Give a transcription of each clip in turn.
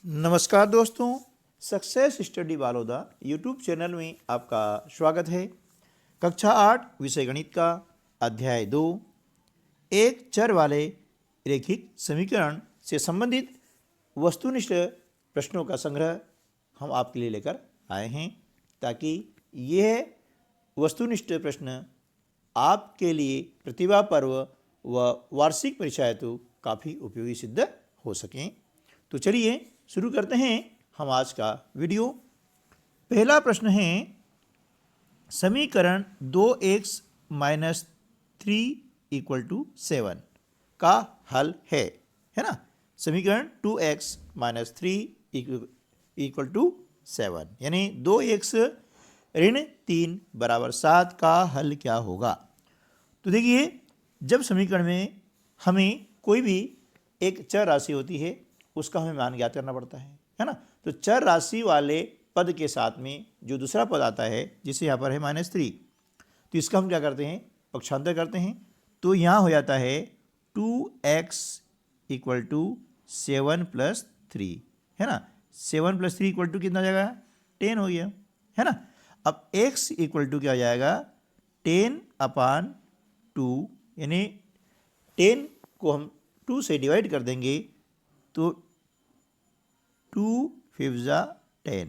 नमस्कार दोस्तों, success study Baloda YouTube channel में आपका स्वागत है। कक्षा 8 विषय गणित का अध्याय 2 एक चर वाले रैखिक समीकरण से संबंधित वस्तुनिष्ठ प्रश्नों का संग्रह हम आपके लिए लेकर आए हैं, ताकि यह वस्तुनिष्ठ प्रश्न आपके लिए प्रतिभा पर्व व वार्षिक परीक्षा हेतु काफ़ी उपयोगी सिद्ध हो सकें। तो चलिए शुरू करते हैं हम आज का वीडियो। पहला प्रश्न है, समीकरण 2x माइनस 3 इक्वल टू 7 का हल है ना। समीकरण 2x माइनस 3 इक्वल टू 7 यानी 2x ऋण 3 बराबर 7 का हल क्या होगा। तो देखिए, जब समीकरण में हमें कोई भी एक चर राशि होती है उसका हमें मान ज्ञात करना पड़ता है ना। तो चर राशि वाले पद के साथ में जो दूसरा पद आता है, जिसे यहाँ पर है -3, तो इसका हम क्या करते हैं, पक्षांतर करते हैं। तो यहाँ हो जाता है 2x इक्वल टू 7 प्लस 3 है ना। 7 प्लस 3 इक्वल टू कितना हो जाएगा, 10 हो गया है ना। अब x इक्वल टू क्या हो जाएगा, 10/2 यानी 10 को हम 2 से डिवाइड कर देंगे तो 2 5 10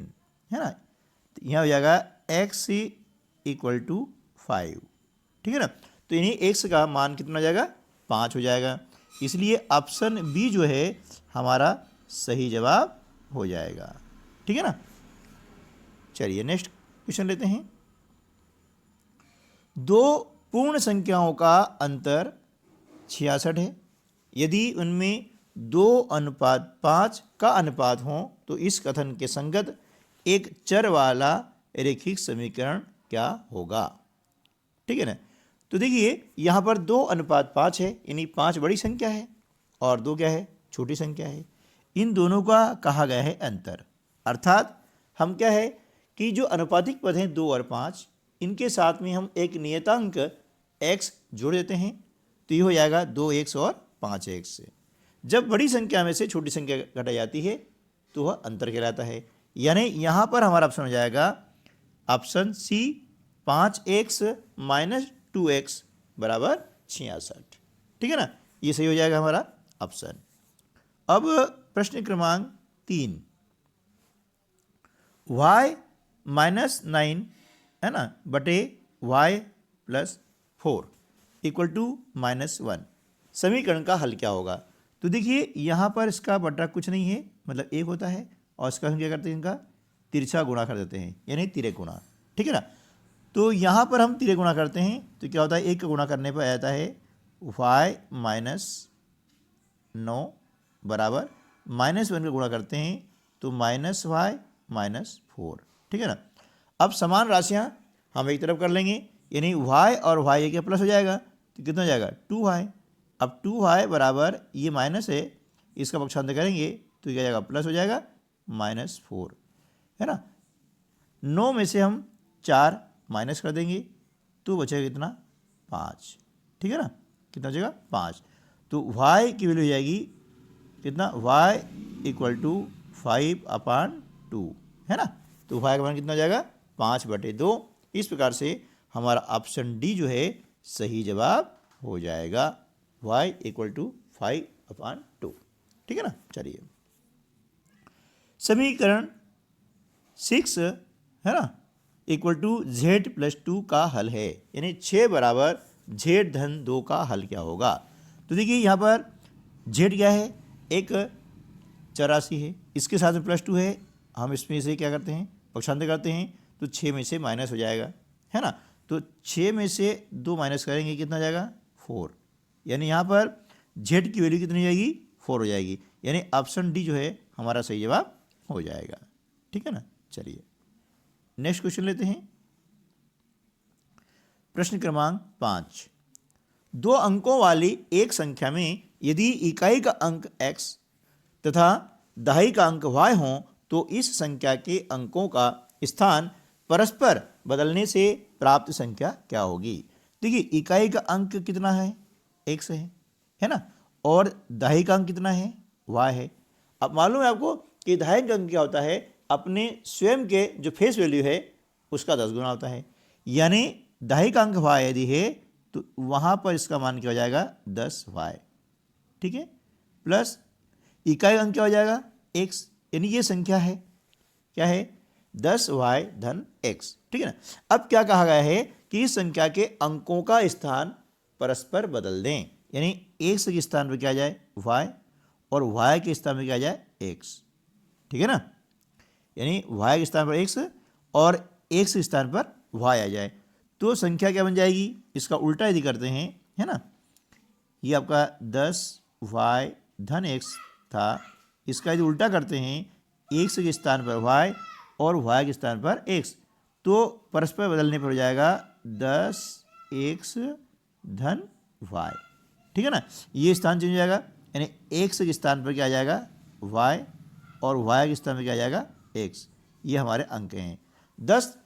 है ना। तो यहाँ हो जाएगा x इक्वल टू 5, ठीक है ना। तो यानी x का मान कितना हो जाएगा, 5 हो जाएगा। इसलिए ऑप्शन बी जो है हमारा सही जवाब हो जाएगा, ठीक है ना। चलिए नेक्स्ट क्वेश्चन लेते हैं। दो पूर्ण संख्याओं का अंतर 66 है। यदि उनमें 2:5 का अनुपात हो तो इस कथन के संगत एक चर वाला रैखिक समीकरण क्या होगा, ठीक है ना। तो देखिए, यहाँ पर 2:5 है, यानी 5 बड़ी संख्या है और 2 क्या है, छोटी संख्या है। इन दोनों का कहा गया है अंतर, अर्थात हम क्या है कि जो अनुपातिक पद हैं 2 और 5, इनके साथ में हम एक नियतांक x जोड़ देते हैं, तो ये हो जाएगा 2x और 5x से। जब बड़ी संख्या में से छोटी संख्या घटाई जाती है तो वह अंतर कहलाता है। यानी यहाँ पर हमारा ऑप्शन हो जाएगा option C, 5x minus 2x बराबर 66, ठीक है ना। ये सही हो जाएगा हमारा ऑप्शन। अब प्रश्न क्रमांक 3, y माइनस 9 है ना बटे y प्लस 4 इक्वल टू -1 समीकरण का हल क्या होगा। तो देखिए, यहाँ पर इसका बटा कुछ नहीं है, मतलब 1 होता है, और इसका हम क्या करते हैं, इनका तिरछा गुणा कर देते हैं, यानी तिरक गुणा, ठीक है ना। तो यहाँ पर हम तिरक गुणा करते हैं तो क्या होता है, 1 का गुणा करने पर आ जाता है y माइनस 9 बराबर -1 का गुणा करते हैं तो -y माइनस 4, ठीक है ना। अब समान राशियाँ हम एक तरफ कर लेंगे, यानी y और y एक प्लस हो जाएगा तो कितना हो जाएगा, 2y। अब 2y बराबर ये माइनस है, इसका पक्षांतर करेंगे तो क्या जाएगा, प्लस हो जाएगा -4 है ना। 9 में से हम 4 माइनस कर देंगे तो बचेगा कितना, 5, ठीक है ना। कितना बचेगा, 5। तो y की वैल्यू हो जाएगी कितना, y इक्वल टू 5/2 है ना। तो y का मान कितना हो जाएगा, 5/2। इस प्रकार से हमारा ऑप्शन डी जो है सही जवाब हो जाएगा, y इक्वल टू 5/2, ठीक है ना। चलिए समीकरण 6 है ना इक्वल टू z प्लस 2 का हल है, यानी 6 बराबर z धन 2 का हल क्या होगा। तो देखिए, यहाँ पर z क्या है, एक चर राशि है, इसके साथ में +2 है, हम इसमें से क्या करते हैं, पक्षांतर करते हैं तो 6 में से माइनस हो जाएगा है ना। तो 6 में से 2 माइनस करेंगे कितना हो जाएगा, 4, यानी यहाँ पर z की वैल्यू कितनी हो जाएगी, 4 हो जाएगी, यानी ऑप्शन डी जो है हमारा सही जवाब हो जाएगा, ठीक है ना। चलिए नेक्स्ट क्वेश्चन लेते हैं। प्रश्न क्रमांक 5, 2 अंकों वाली एक संख्या में यदि इकाई का अंक x तथा दहाई का अंक y हो तो इस संख्या के अंकों का स्थान परस्पर बदलने से प्राप्त संख्या क्या होगी। देखिए, इकाई का अंक कितना है, x है ना, और दहाई का अंक कितना है, y है। अब मालूम है आपको कि दहाई अंक क्या होता है, अपने स्वयं के जो फेस वैल्यू है उसका 10 गुना होता है। यानी दहाई का अंक y यदि है तो वहाँ पर इसका मान क्या हो जाएगा 10y, ठीक है, प्लस इकाई अंक क्या हो जाएगा x, यानी ये संख्या है क्या है 10y धन x, ठीक है ना। अब क्या कहा गया है कि इस संख्या के अंकों का स्थान परस्पर बदल दें, यानी x के स्थान पर क्या आ जाए y और y के स्थान पर क्या आ जाए x, ठीक है ना। यानी y के स्थान पर x और x के स्थान पर y आ जाए तो संख्या क्या बन जाएगी, इसका उल्टा यदि करते हैं, है ना, ये आपका 10y धन x था, इसका यदि उल्टा करते हैं x के स्थान पर y और y के स्थान पर x, तो परस्पर बदलने पर हो जाएगा 10x धन y, ठीक है ना। ये स्थान चेंज हो जाएगा, यानी x के स्थान पर क्या आ जाएगा y और y के स्थान पर क्या आ जाएगा x। ये हमारे अंक हैं। 10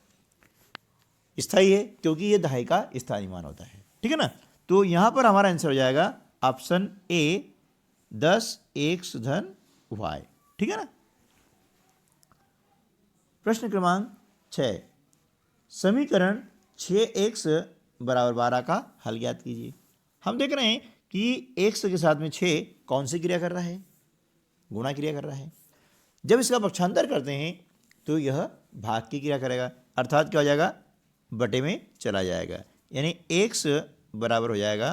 स्थायी है क्योंकि ये दहाई का स्थानीय मान होता है, ठीक है ना। तो यहाँ पर हमारा आंसर हो जाएगा ऑप्शन ए 10x धन y, ठीक है ना। प्रश्न क्रमांक 6, समीकरण 6x बराबर 12 का हल ज्ञात कीजिए। हम देख रहे हैं कि x के साथ में 6 कौन सी क्रिया कर रहा है, गुणा क्रिया कर रहा है। जब इसका पक्षांतर करते हैं तो यह भाग की क्रिया करेगा, अर्थात क्या हो जाएगा बटे में चला जाएगा, यानी x बराबर हो जाएगा,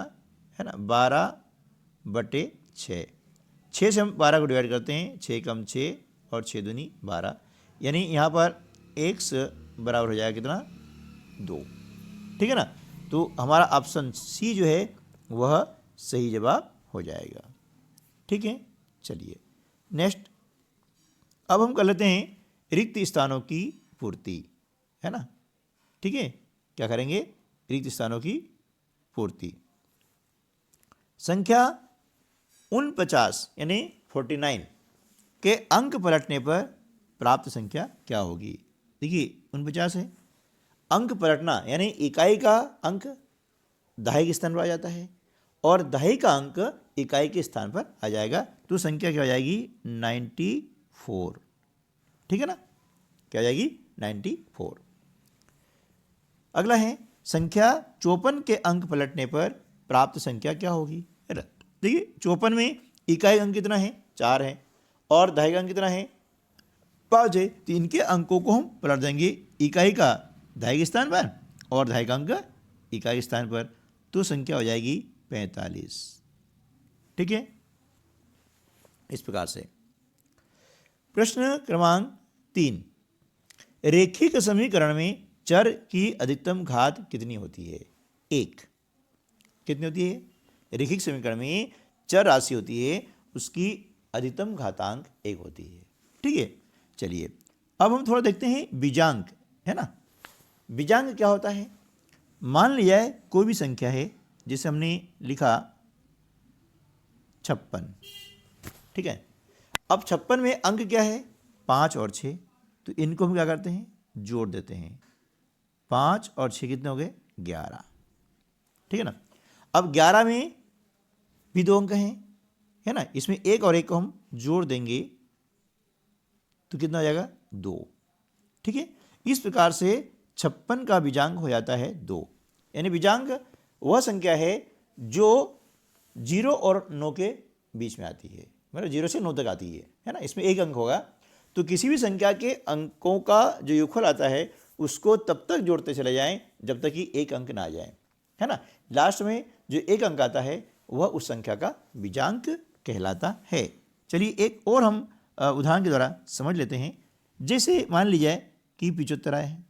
है ना, 12/6। 6 से हम 12 को डिवाइड करते हैं, 6 कम 6 और 6 दूनी 12, यानी यहाँ पर x बराबर हो जाएगा कितना 2, ठीक है ना। तो हमारा ऑप्शन सी जो है वह सही जवाब हो जाएगा, ठीक है। चलिए नेक्स्ट, अब हम कर लेते हैं रिक्त स्थानों की पूर्ति, है ना, ठीक है। क्या करेंगे, रिक्त स्थानों की पूर्ति। संख्या 49 यानी 49 के अंक पलटने पर प्राप्त संख्या क्या होगी। देखिए 49 है, अंक पलटना यानी इकाई का अंक दहाई के स्थान पर आ जाता है और दहाई का अंक इकाई के स्थान पर आ जाएगा, तो संख्या क्या हो जाएगी 94, ठीक है ना, क्या हो जाएगी 94। अगला है संख्या 54 के अंक पलटने पर प्राप्त संख्या क्या होगी। देखिए 54 में इकाई अंक कितना है 4 है और दहाई का अंक कितना है 5 है, तो इनके अंकों को हम पलट देंगे, इकाई का दहाई के स्थान पर और दहाई का अंक इकाई के स्थान पर, तो संख्या हो जाएगी 45, ठीक है। इस प्रकार से प्रश्न क्रमांक 3, रेखिक समीकरण में चर की अधिकतम घात कितनी होती है। 1 कितनी होती है, रेखिक समीकरण में चर राशि होती है उसकी अधिकतम घातांक 1 होती है, ठीक है। चलिए अब हम थोड़ा देखते हैं बीजांक, है ना। बीजांक क्या होता है, मान लिया है कोई भी संख्या है, जिसे हमने लिखा 56, ठीक है। अब 56 में अंक क्या है 5 और 6, तो इनको हम क्या करते हैं जोड़ देते हैं, 5 और 6 कितने हो गए 11, ठीक है ना। अब 11 में भी 2 अंक हैं, है ना, इसमें 1 और 1 को हम जोड़ देंगे तो कितना हो जाएगा 2, ठीक है। इस प्रकार से 56 का बीजांक हो जाता है 2, यानी बीजांक वह संख्या है जो 0 और 9 के बीच में आती है, मतलब 0 से 9 तक आती है ना, इसमें 1 अंक होगा। तो किसी भी संख्या के अंकों का जो योगफल आता है उसको तब तक जोड़ते चले जाएं जब तक कि 1 अंक ना आ जाए, है ना। लास्ट में जो 1 अंक आता है वह उस संख्या का बीजांक कहलाता है। चलिए एक और हम उदाहरण के द्वारा समझ लेते हैं। जैसे मान लीजिए कि 75 आए हैं,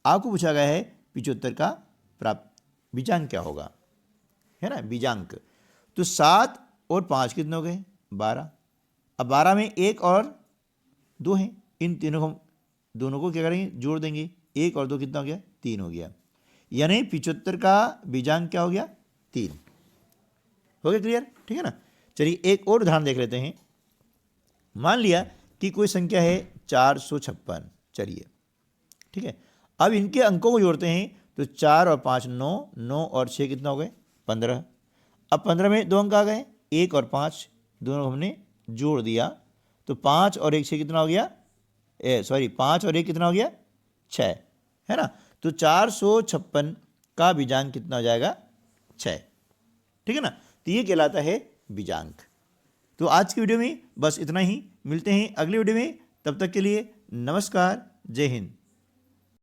आपको पूछा गया है 75 का प्राप्त बीजांक क्या होगा, है ना, बीजांक। तो 7 और 5 कितने हो गए 12, अब 12 में 1 और 2 हैं, इन तीनों को दोनों को क्या करेंगे जोड़ देंगे, 1 और 2 कितना हो गया 3 हो गया, यानी 75 का बीजांक क्या हो गया 3, हो गया क्लियर, ठीक है ना। चलिए एक और उदाहरण देख लेते हैं। मान लिया कि कोई संख्या है 456, चलिए ठीक है। अब इनके अंकों को जोड़ते हैं तो 4 और 5 9, 9 और 6 कितना हो गए 15। अब 15 में 2 अंक आ गए, 1 और 5 दोनों हमने जोड़ दिया तो 5 और 1 6 कितना हो गया, 5 और 1 कितना हो गया, 6, है ना। तो 456 का बीजांक कितना हो जाएगा, 6, ठीक है ना। तो ये कहलाता है बीजांक। तो आज की वीडियो में बस इतना ही, मिलते हैं अगली वीडियो में, तब तक के लिए नमस्कार, जय हिंद।